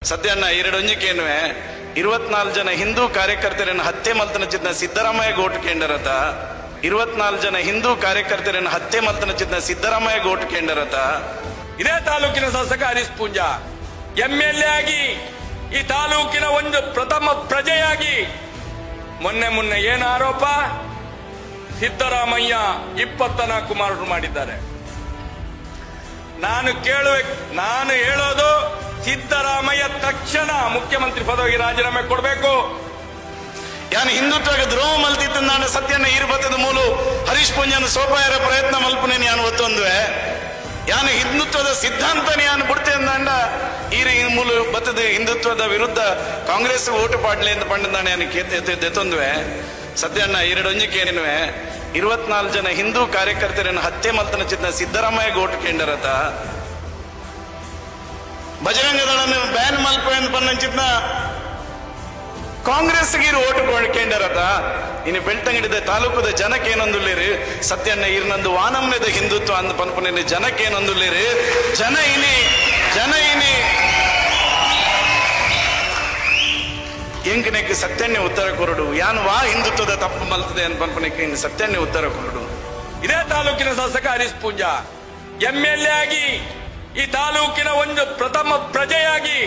ಸದ್ಯಣ್ಣ ಎರಡೊಂಜಿಕೇನು 24 ಜನ ಹಿಂದೂ ಕಾರ್ಯಕರ್ತರನ್ನು ಹತ್ಯೆ ಮಲ್ತನ ಚಿತ್ನ ಸಿದ್ದರಾಮಯ್ಯ ಗೋಟ್ ಕೇಂದ್ರತ 24 ಜನ ಹಿಂದೂ ಕಾರ್ಯಕರ್ತರನ್ನು ಹತ್ಯೆ ಮಲ್ತನ ಚಿತ್ನ ಸಿದ್ದರಾಮಯ್ಯ ಗೋಟ್ ಕೇಂದ್ರತ. ಇದೇ ತಾಲೂಕಿನ ಶಾಸಕ ಹರೀಶ್ ಪೂಂಜಾ MLA ಆಗಿ ಈ ತಾಲೂಕಿನ ಒಂದು ಪ್ರಥಮ ಪ್ರಜೆಯಾಗಿ ಮೊನ್ನೆ ಏನು ಆರೋಪ? ಸಿದ್ದರಾಮಯ್ಯ 24 ಮರ್ಡರ್ ಮಾಡಿದ್ದಾರೆ. ನಾನು ಹೇಳೋದು ಸಿದ್ದರಾಮಯ್ಯ ತಕ್ಷಣ ಮುಖ್ಯಮಂತ್ರಿ ಪದವಿಗೆ ರಾಜೀನಾಮೆ ಕೊಡಬೇಕು. ಯಾನು ಹಿಂದುತ್ವಕ್ಕೆ ದ್ರೋಹ ಮಲ್ತಿತ್ತು ನಾನು ಸತ್ಯನ ಇರ್ಬತ್ತದ ಮೂಲು ಹರೀಶ್ ಪೂಂಜಾನ ಸೋಪಾಯರ ಪ್ರಯತ್ನ ಮಲ್ಪನೇನು ಯಾನು ಒತ್ತೊಂದುವೆ ಯಾನು ಹಿಂದುತ್ವದ ಸಿದ್ಧಾಂತನೇ ಯಾನು ಬಿಡ್ತೆ ಅಂದ ಈ ಮೂಲು ಬತ್ತದ ಹಿಂದುತ್ವದ ವಿರುದ್ಧ ಕಾಂಗ್ರೆಸ್ ಓಟು ಪಾಡ್ಲಿ ಅಂತ ಪಂಡದಾನೆ ಯಾನು ಎತ್ತೊಂದುವೆ ಸತ್ಯಣ್ಣ ಎರಡೊಂಜಿಕೇನುವೆ 24 ಜನ ಹಿಂದೂ ಕಾರ್ಯಕರ್ತರನ್ನು ಹತ್ಯೆ ಮಲ್ತನ ಚಿತ್ನ ಸಿದ್ದರಾಮಯ್ಯ ಗೋಟ್ ಕೇಂದ್ರತ ಬಜರಂಗ ದಳನ್ನು ಬ್ಯಾನ್ ಮಲ್ಪ ಪನ್ನ ಚಿತ್ನ ಕಾಂಗ್ರೆಸ್ ಗೀರು ಓಟು ಕೇಂದ್ರತ ಇನ್ನು ಬೆಳ್ತಂಗಡಿದ ತಾಲೂಕದ ಜನಕ್ಕೆ ಏನೊಂದುಲ್ಲೇರಿ ಸತ್ಯಣ್ಣ ಇರ್ನಂದು ವಾನಮ್ಯದ ಹಿಂದುತ್ವ ಅಂದ ಪನ್ಪನ ಜನಕ್ಕೆ ಏನೊಂದುಲ್ಲೇರಿ ಜನ ಇನಿ ಎಂಕನೆಕ್ಕೆ ಸತ್ಯನ್ನೇ ಉತ್ತರ ಕೊರಡು ಯಾನು ವಾ ಹಿಂದುತ್ವದ ತಪ್ಪು ಮಲ್ತದೆ ಅಂತ ಪನ್ಪನಕ್ಕೆ ಇನ್ನು ಸತ್ಯನ್ನೇ ಉತ್ತರ ಕೊರಡು. ಇದೇ ತಾಲೂಕಿನ ಶಾಸಕ ಹರೀಶ್ ಪೂಂಜಾ MLA ಆಗಿ ಈ ತಾಲೂಕಿನ ಒಂದು ಪ್ರಥಮ ಪ್ರಜೆಯಾಗಿ